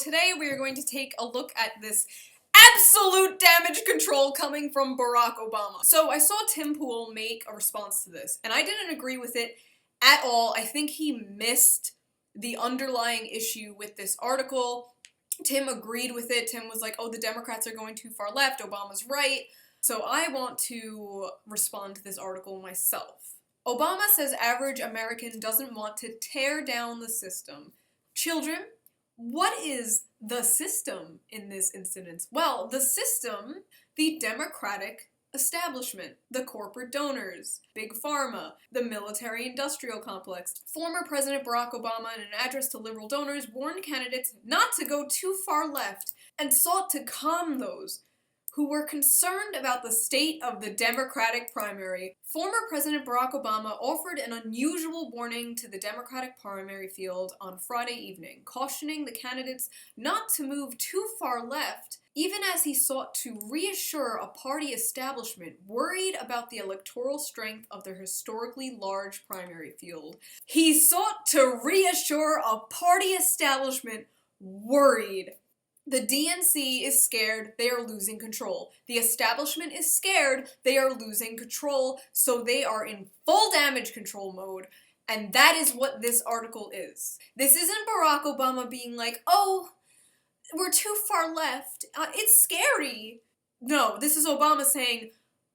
today we are going to take a look at this absolute damage control coming from Barack Obama. So I saw Tim Pool make a response to this, and I didn't agree with it at all. I think he missed the underlying issue with this article. Tim agreed with it. Tim was like, oh, the Democrats are going too far left, Obama's right. So I want to respond to this article myself. Obama says average American doesn't want to tear down the system. Children, what is the system in this instance? Well, the system, the Democratic establishment, the corporate donors, Big Pharma, the military-industrial complex. Former President Barack Obama, in an address to liberal donors, warned candidates not to go too far left and sought to calm those who were concerned about the state of the Democratic primary. Former President Barack Obama offered an unusual warning to the Democratic primary field on Friday evening, cautioning the candidates not to move too far left, even as he sought to reassure a party establishment worried about the electoral strength of their historically large primary field. He sought to reassure a party establishment worried. The DNC is scared, they are losing control. The establishment is scared, they are losing control, so they are in full damage control mode, and that is what this article is. This isn't Barack Obama being like, oh, we're too far left, it's scary. No, this is Obama saying,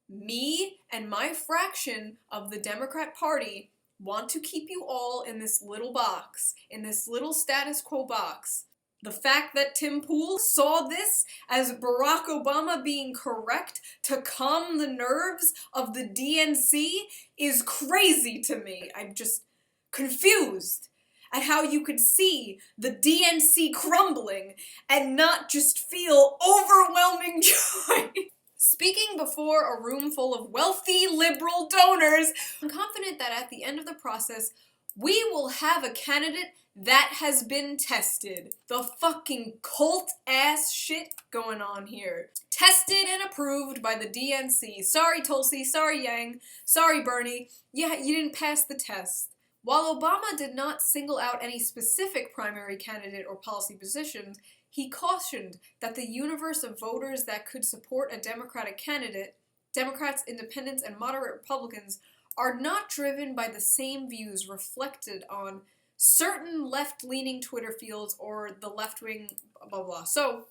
me and my fraction of the Democrat Party want to keep you all in this little box, in this little status quo box. The fact that Tim Pool saw this as Barack Obama being correct to calm the nerves of the DNC is crazy to me. I'm just confused at how you could see the DNC crumbling and not just feel overwhelming joy. Speaking before a room full of wealthy liberal donors, I'm confident that at the end of the process, we will have a candidate that has been tested. The fucking cult-ass shit going on here. Tested and approved by the DNC. Sorry, Tulsi. Sorry, Yang. Sorry, Bernie. Yeah, you didn't pass the test. While Obama did not single out any specific primary candidate or policy positions, he cautioned that the universe of voters that could support a Democratic candidate, Democrats, Independents, and moderate Republicans, are not driven by the same views reflected on certain left-leaning Twitter fields or the left-wing blah blah. So,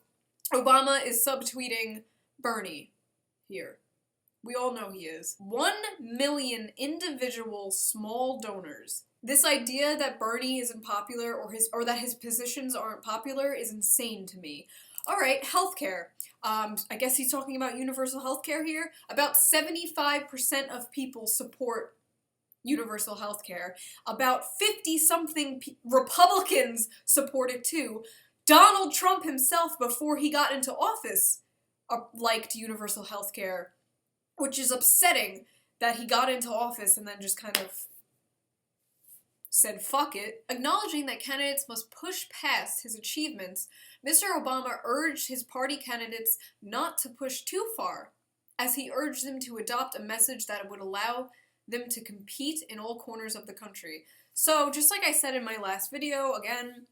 Obama is subtweeting Bernie here. We all know he is. 1 million individual small donors. This idea that Bernie isn't popular or that his positions aren't popular is insane to me. Alright, healthcare. I guess he's talking about universal healthcare here. About 75% of people support universal healthcare. About 50-something Republicans support it too. Donald Trump himself, before he got into office, liked universal healthcare, which is upsetting that he got into office and then just kind of said fuck it. Acknowledging that candidates must push past his achievements, Mr. Obama urged his party candidates not to push too far, as he urged them to adopt a message that would allow them to compete in all corners of the country. So, just like I said in my last video, again,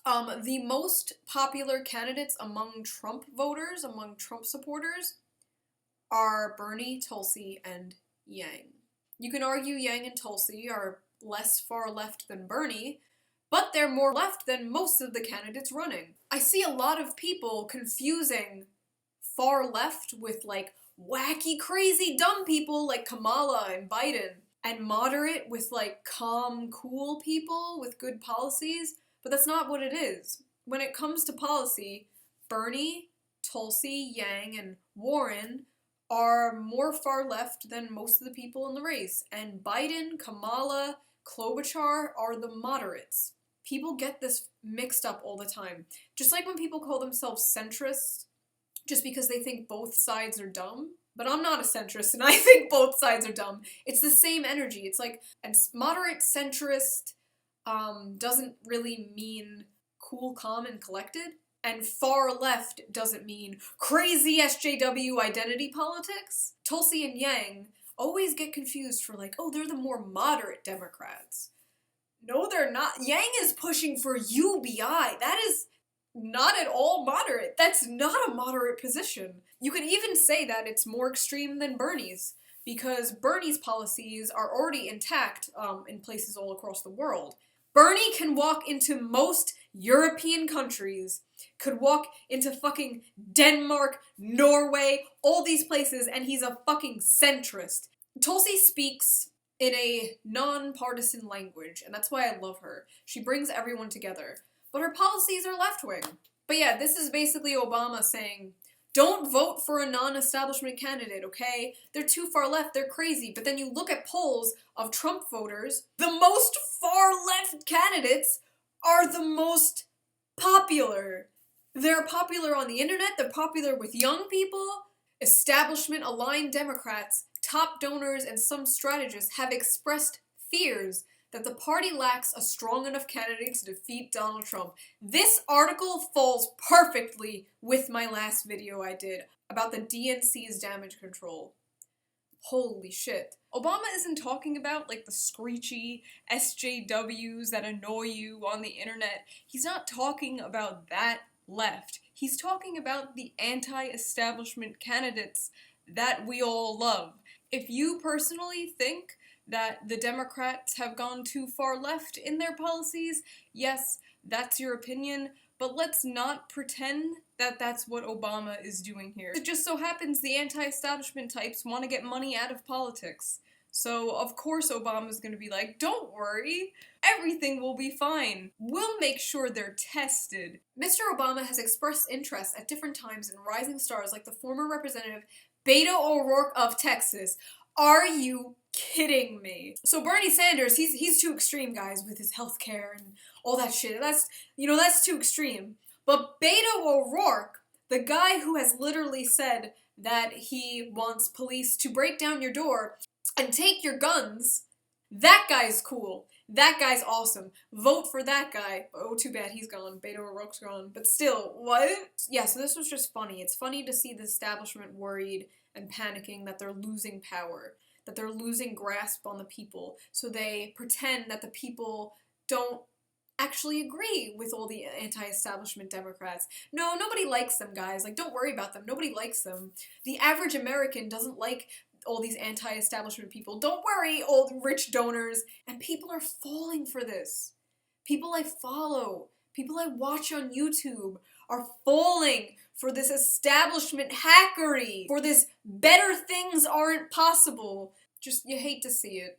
the most popular candidates among Trump voters, among Trump supporters, are Bernie, Tulsi, and Yang. You can argue Yang and Tulsi are less far left than Bernie, but they're more left than most of the candidates running. I see a lot of people confusing far left with, like, wacky, crazy, dumb people like Kamala and Biden, and moderate with, like, calm, cool people with good policies, but that's not what it is. When it comes to policy, Bernie, Tulsi, Yang, and Warren are more far left than most of the people in the race, and Biden, Kamala, Klobuchar are the moderates. People get this mixed up all the time. Just like when people call themselves centrists, just because they think both sides are dumb. But I'm not a centrist, and I think both sides are dumb. It's the same energy. It's like, and moderate centrist doesn't really mean cool, calm, and collected. And far left doesn't mean crazy SJW identity politics. Tulsi and Yang always get confused for like, oh, they're the more moderate Democrats. No, they're not. Yang is pushing for UBI. That is not at all moderate. That's not a moderate position. You could even say that it's more extreme than Bernie's, because Bernie's policies are already intact in places all across the world. Bernie can walk into most European countries, could walk into fucking Denmark, Norway, all these places, and he's a fucking centrist. Tulsi speaks in a non-partisan language, and that's why I love her. She brings everyone together. But her policies are left-wing. But yeah, this is basically Obama saying, don't vote for a non-establishment candidate, okay? They're too far left, they're crazy. But then you look at polls of Trump voters, the most far-left candidates are the most popular. They're popular on the internet, they're popular with young people. Establishment-aligned Democrats, top donors, and some strategists have expressed fears that the party lacks a strong enough candidate to defeat Donald Trump. This article falls perfectly with my last video I did about the DNC's damage control. Holy shit. Obama isn't talking about, like, the screechy SJWs that annoy you on the internet. He's not talking about that left. He's talking about the anti-establishment candidates that we all love. If you personally think that the Democrats have gone too far left in their policies, yes, that's your opinion, but let's not pretend that that's what Obama is doing here. It just so happens the anti-establishment types want to get money out of politics. So, of course Obama's gonna be like, don't worry, everything will be fine. We'll make sure they're tested. Mr. Obama has expressed interest at different times in rising stars like the former Representative Beto O'Rourke of Texas. Are you kidding me? So Bernie Sanders, he's too extreme, guys, with his healthcare and all that shit. That's too extreme. But Beto O'Rourke, the guy who has literally said that he wants police to break down your door and take your guns, that guy's cool. That guy's awesome. Vote for that guy. Oh, too bad he's gone. Beto O'Rourke's gone. But still, what? Yeah, so this was just funny. It's funny to see the establishment worried and panicking that they're losing power, that they're losing grasp on the people, so they pretend that the people don't actually agree with all the anti-establishment Democrats. No, nobody likes them, guys. Like, don't worry about them. Nobody likes them. The average American doesn't like all these anti-establishment people. Don't worry, old rich donors. And people are falling for this. People I follow, people I watch on YouTube are falling for this establishment hackery, for this better things aren't possible. Just, you hate to see it.